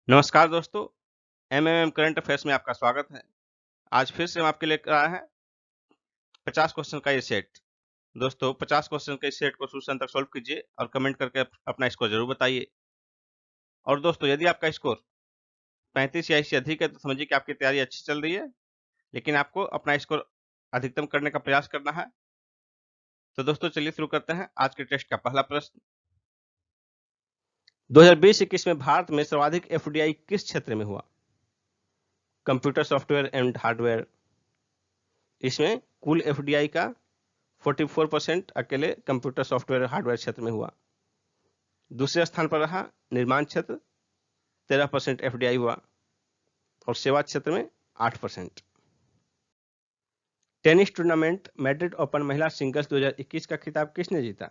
नमस्कार दोस्तों, MMM current affairs में आपका स्वागत है। आज फिर से हम आपके लेकर आए हैं 50 क्वेश्चन का ये सेट। दोस्तों 50 क्वेश्चन के इस सेट को शुरू से अंत तक सॉल्व कीजिए और कमेंट करके अपना स्कोर जरूर बताइए। और दोस्तों यदि आपका स्कोर 35 या इससे अधिक है तो समझिए कि आपकी तैयारी अच्छी चल रही है, लेकिन आपको अपना स्कोर अधिकतम करने का प्रयास करना है। तो दोस्तों चलिए शुरू करते हैं आज के टेस्ट का पहला प्रश्न। 2020-21 में भारत में सर्वाधिक एफडीआई किस क्षेत्र में हुआ? Computer software and hardware. इसमें कुल एफडीआई का 44% अकेले कंप्यूटर सॉफ्टवेयर हार्डवेयर क्षेत्र में हुआ। दूसरे स्थान पर रहा निर्माण क्षेत्र, 13% एफडीआई हुआ और सेवा क्षेत्र में 8%। टेनिस टूर्नामेंट मैड्रिड ओपन महिला सिंगल्स 2021 का खिताब किसने जीता?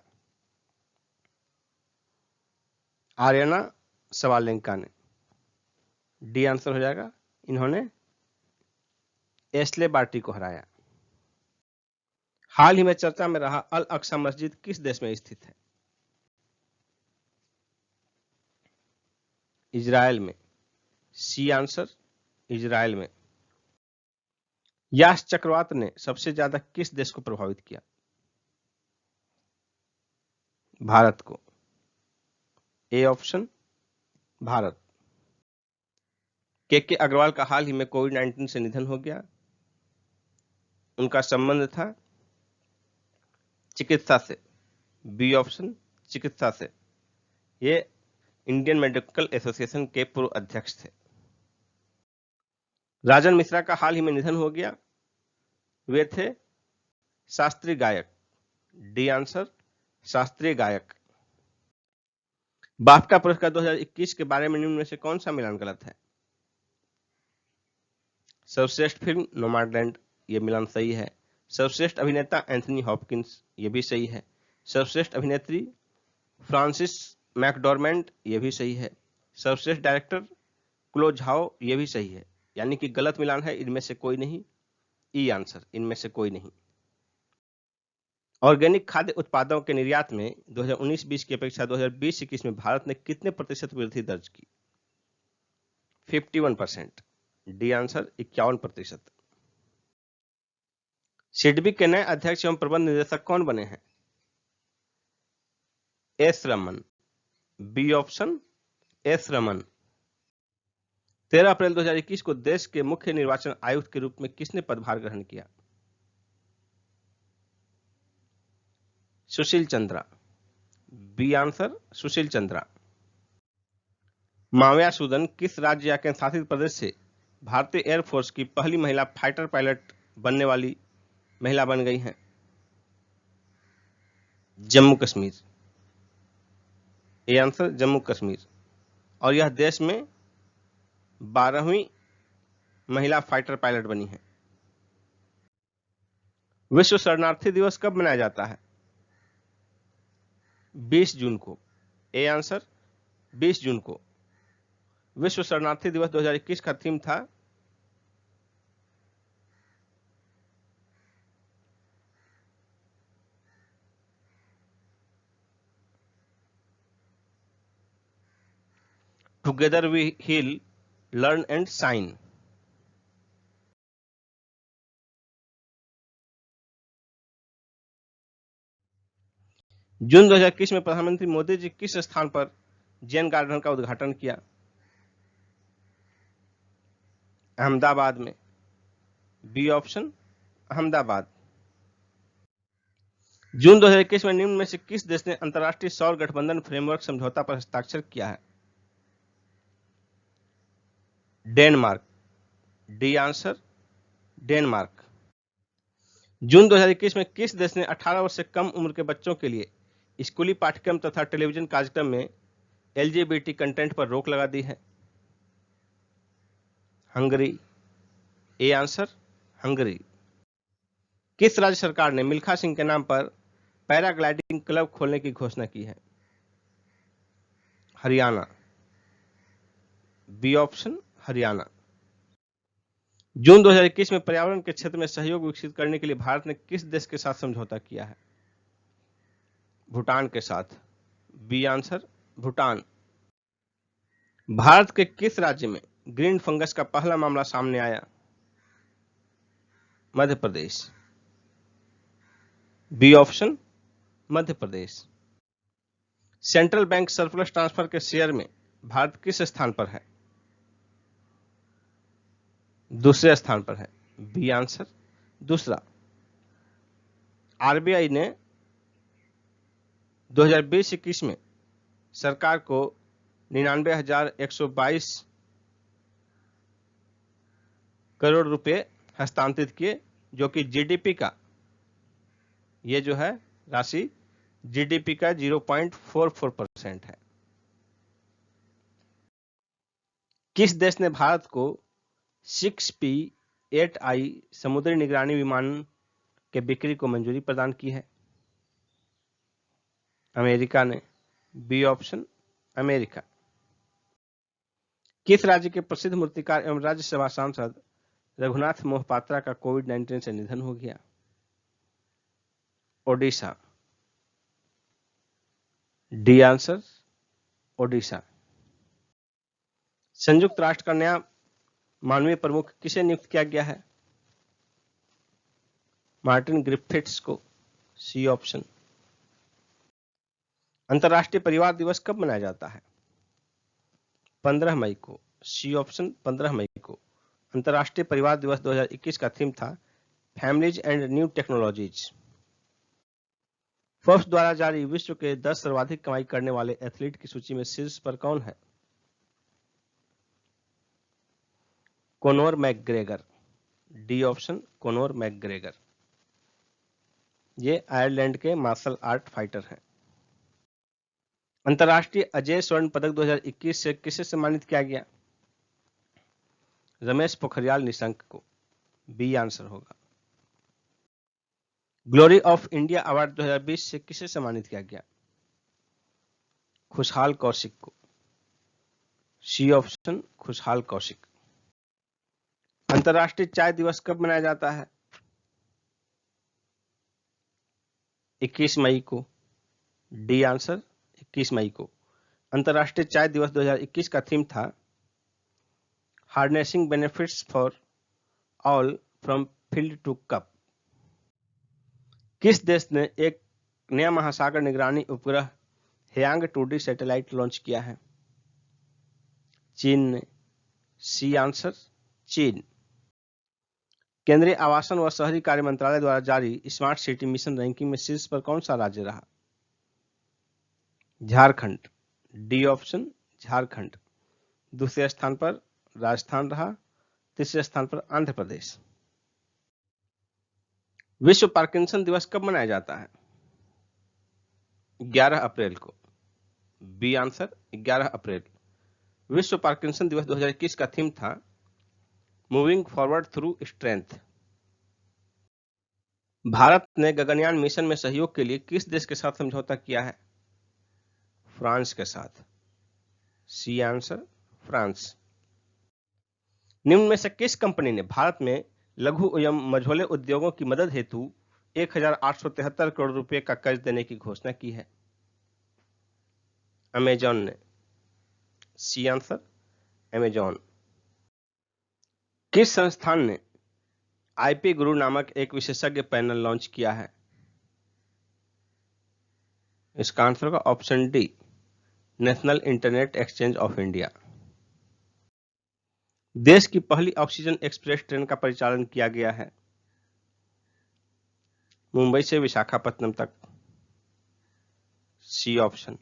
आर्यना सवालेंका ने। डी आंसर हो जाएगा, इन्होंने एस्ले बार्टी को हराया। हाल ही में चर्चा में रहा अल अक्सा मस्जिद किस देश में स्थित है? इजराइल में। सी आंसर, इजराइल में। यास चक्रवात ने सबसे ज्यादा किस देश को प्रभावित किया? भारत को। A option, Bharat. के अग्रवाल का हाल ही में कोविड-19 से निधन हो गया। उनका संबंध था चिकित्सा से। बी ऑप्शन, चिकित्सा से। ये इंडियन मेडिकल एसोसिएशन के पूर्व अध्यक्ष थे। राजन मिश्रा का हाल ही में निधन हो गया। वे थे शास्त्रीय गायक। डी आंसर, शास्त्रीय गायक। बाफ्टा पुरस्कार 2021 के बारे में निम्न में से कौन सा मिलान गलत है? सर्वश्रेष्ठ फिल्म नोमैडलैंड, ये मिलान सही है। सर्वश्रेष्ठ अभिनेता एंथनी हॉपकिंस, ये भी सही है। सर्वश्रेष्ठ अभिनेत्री फ्रांसिस मैकडॉर्मेंट, ये भी सही है। सर्वश्रेष्ठ डायरेक्टर क्लो झाओ, ये भी सही है। यानी कि गलत मिलान है, इनमें से कोई नहीं। ई आंसर, इनमें से कोई नहीं। ऑर्गेनिक खाद्य उत्पादों के निर्यात में 2019-20 की अपेक्षा 2020-21 में भारत ने कितने प्रतिशत वृद्धि दर्ज की? 51%। D answer, 51%। सिडबी के नए अध्यक्ष एवं प्रबंध निदेशक कौन बने हैं? S Raman. B option, S Raman. 13 अप्रैल 2021 को देश के मुख्य निर्वाचन आयुक्त के रूप में किसने पदभार ग्रहण किया? सुशील चंद्रा। B answer, Sushil Chandra. माव्या सूदन किस राज्य या केंद्र शासित प्रदेश से भारतीय एयरफोर्स की पहली महिला फाइटर पायलट बनने वाली महिला बन गई हैं? जम्मू कश्मीर। A answer, Jammu Kashmir. और यह देश में 12वीं महिला फाइटर पायलट बनी है। विश्व शरणार्थी दिवस कब मनाया जाता है? 20 जून को। ए आंसर, 20 जून को। विश्व शरणार्थी दिवस 2021 का थीम था together we heal, learn and shine. June 2021 में प्रधानमंत्री मोदी जी किस स्थान पर जैन गार्डन का उद्घाटन किया? अहमदाबाद में। B option, Ahmedabad. जून 2021 में निम्न में से किस देश ने अंतर्राष्ट्रीय सौर गठबंधन फ्रेमवर्क समझौता पर हस्ताक्षर किया है? Denmark. D answer, Denmark. June 2021 में किस देश ने 18 वर्ष से कम उम्र के बच्चों के लिए स्कूली पाठ्यक्रम तथा टेलीविजन कार्यक्रम में एलजीबीटी कंटेंट पर रोक लगा दी है? हंगरी। A answer, Hungary. किस राज्य सरकार ने मिल्खा सिंह के नाम पर पैराग्लाइडिंग क्लब खोलने की घोषणा की है? Haryana. B option, Haryana. June 2021 में पर्यावरण के क्षेत्र में सहयोग विकसित करने के लिए भारत ने किस देश के साथ समझौता किया है? भूटान के साथ। B answer, Bhutan. भारत के किस राज्य में ग्रीन फंगस का पहला मामला सामने आया? Madhya Pradesh. B option Madhya Pradesh. Central bank surplus transfer के शेयर में भारत किस स्थान पर है? दूसरे स्थान पर है। बी आंसर दूसरा। आरबीआई ने 2020-21 में सरकार को 99,122 करोड़ रुपए हस्तांतरित किए, जो कि जीडीपी का, ये जो है राशि जीडीपी का 0.44% है। किस देश ने भारत को 6P-8I समुद्री निगरानी विमान के बिक्री को मंजूरी प्रदान की है? अमेरिका ने। B option America. किस राज्य के प्रसिद्ध मूर्तिकार एवं राज्यसभा सांसद रघुनाथ मोहपात्रा का कोविड-19 से निधन हो गया? ओडिशा। D answer Odisha. संयुक्त राष्ट्र का नया मानवीय प्रमुख किसे नियुक्त किया गया है? मार्टिन ग्रिफिथ्स को। C option. अंतर्राष्ट्रीय परिवार दिवस कब मनाया जाता है? 15 मई को। सी ऑप्शन 15 मई को। अंतर्राष्ट्रीय परिवार दिवस 2021 का थीम था families and new technologies. Forbes द्वारा जारी विश्व के 10 सर्वाधिक कमाई करने वाले एथलीट की सूची में शीर्ष पर कौन है? कोनोर मैकग्रेगर। डी ऑप्शन कोनोर मैकग्रेगर। ये आयरलैंड के मार्शल आर्ट फाइटर हैं। अंतर्राष्ट्रीय अजय स्वर्ण पदक 2021 से किसे सम्मानित किया गया? रमेश पोखरियाल निशंक को। बी आंसर होगा। ग्लोरी ऑफ इंडिया अवार्ड 2020 से किसे सम्मानित किया गया? खुशहाल कौशिक को। सी ऑप्शन खुशहाल कौशिक। अंतर्राष्ट्रीय चाय दिवस कब मनाया जाता है? 21 मई को। डी आंसर 21 मई को। अंतर्राष्ट्रीय चाय दिवस 2021 का थीम था harnessing benefits for all from field to cup. किस देश ने एक नया महासागर निगरानी उपग्रह हेयांग 2D सैटेलाइट लॉन्च किया है? चीन ने। सी आंसर चीन। केंद्रीय आवासन व शहरी कार्य मंत्रालय द्वारा जारी स्मार्ट सिटी मिशन रैंकिंग में शीर्ष पर कौन सा राज्य रहा? झारखंड। D option Jharkhand. दूसरे स्थान पर राजस्थान रहा। तीसरे स्थान पर आंध्र प्रदेश। विश्व पार्किंसन दिवस कब मनाया जाता है? 11 अप्रैल को। बी आंसर 11 अप्रैल। विश्व पार्किंसन दिवस 2021 का थीम था moving forward through strength. Bharat ने गगनयान मिशन में सहयोग के लिए किस देश के साथ समझौता किया है? फ्रांस के साथ। C answer France. निम्न में से किस कंपनी ने भारत में लघु एवं मझोले उद्योगों की मदद हेतु 1,873 करोड़ रुपए का कर्ज देने की घोषणा की है? अमेजॉन ने। C answer Amazon. किस संस्थान ने आईपी गुरु नामक एक विशेषज्ञ पैनल लॉन्च किया है? इसका आंसर होगा option D, national internet exchange of India. देश की पहली ऑक्सीजन एक्सप्रेस ट्रेन का परिचालन किया गया है मुंबई से विशाखापत्तनम तक। C option.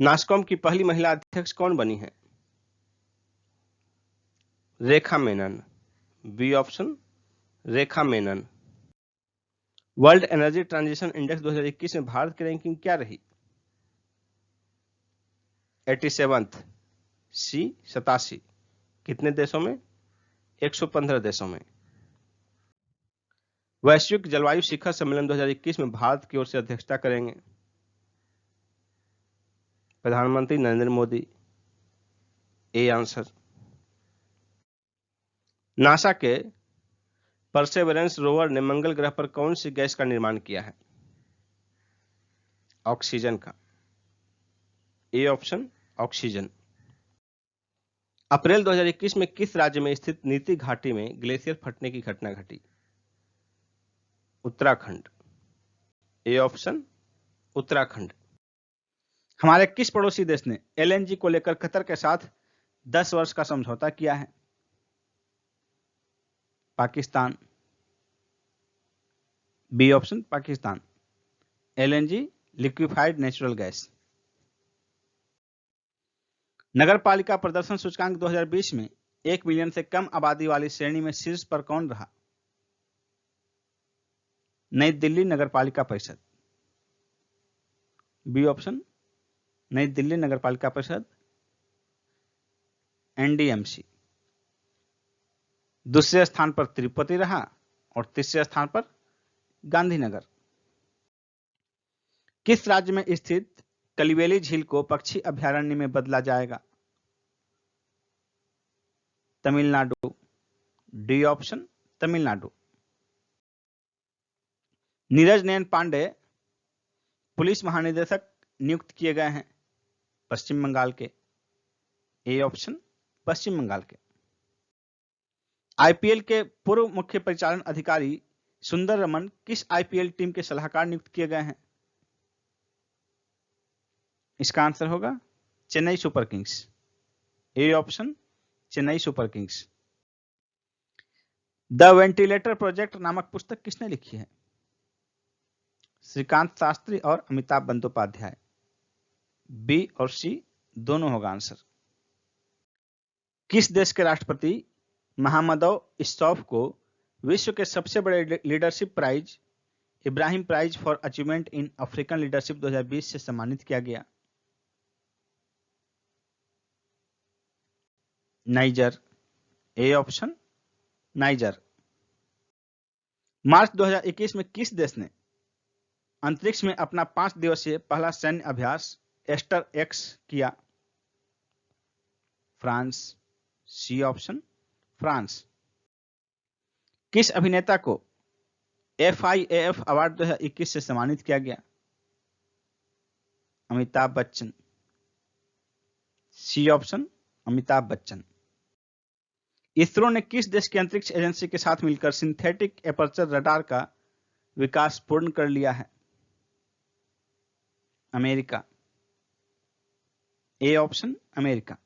नास्कॉम की पहली महिला अध्यक्ष कौन बनी है? Rekha Menon. B option Rekha Menon. World Energy Transition Index 2021 में भारत की रैंकिंग क्या रही? 87th। सी 87। कितने देशों में? 115 देशों में। वैश्विक जलवायु शिखर सम्मेलन 2021 में भारत की ओर से अध्यक्षता करेंगे प्रधानमंत्री Narendra Modi. A answer. NASA के परसेवरेंस रोवर ने मंगल ग्रह पर कौन सी गैस का निर्माण किया है? ऑक्सीजन का। A option oxygen. अप्रैल 2021 में किस राज्य में स्थित नीति घाटी में ग्लेशियर फटने की घटना घटी? उत्तराखंड। A option Uttarakhand. हमारे किस पड़ोसी देश ने एलएनजी को लेकर कतर के साथ 10 वर्ष का समझौता किया है? Pakistan. B option Pakistan. LNG liquefied natural gas. नगर पालिका प्रदर्शन सूचकांक 2020 में 1 मिलियन से कम आबादी वाली श्रेणी में शीर्ष पर कौन रहा? नई दिल्ली नगर पालिका परिषद। बी ऑप्शन नई दिल्ली नगर पालिका परिषद, एनडीएमसी। दूसरे स्थान पर तिरुपति रहा और तीसरे स्थान पर गांधीनगर। किस राज्य में स्थित कलिवेली झील को पक्षी अभयारण्य में बदला जाएगा? Tamil Nadu. D option Tamil Nadu. Neeraj Nayan Pandey police महानिदेशक नियुक्त किए गए हैं पश्चिम बंगाल के। ए ऑप्शन पश्चिम बंगाल के। आईपीएल के पूर्व मुख्य परिचालन अधिकारी सुंदर रमन किस आईपीएल टीम के सलाहकार नियुक्त किए गए हैं? इसका आंसर होगा Chennai super Kings. A option Chennai super Kings. The ventilator project नामक पुस्तक किसने लिखी है? श्रीकांत शास्त्री और अमिताभ बंदोपाध्याय। बी और सी दोनों होगा आंसर। किस देश के राष्ट्रपति महामदौ इस्सौफ को विश्व के सबसे बड़े leadership prize Ibrahim prize for achievement in African leadership 2020 से सम्मानित किया गया? Niger. A option Niger. March 2021 में किस देश ने अंतरिक्ष में अपना 5 दिवसीय पहला सैन्य अभ्यास एस्टर एक्स किया? फ्रांस। C option France. किस अभिनेता को FIAF अवार्ड 2021 से सम्मानित किया गया? अमिताभ बच्चन। C option Amitabh Bachchan. इसरो ने किस देश की अंतरिक्ष एजेंसी के साथ मिलकर सिंथेटिक एपर्चर रडार का विकास पूर्ण कर लिया है? अमेरिका। A option America.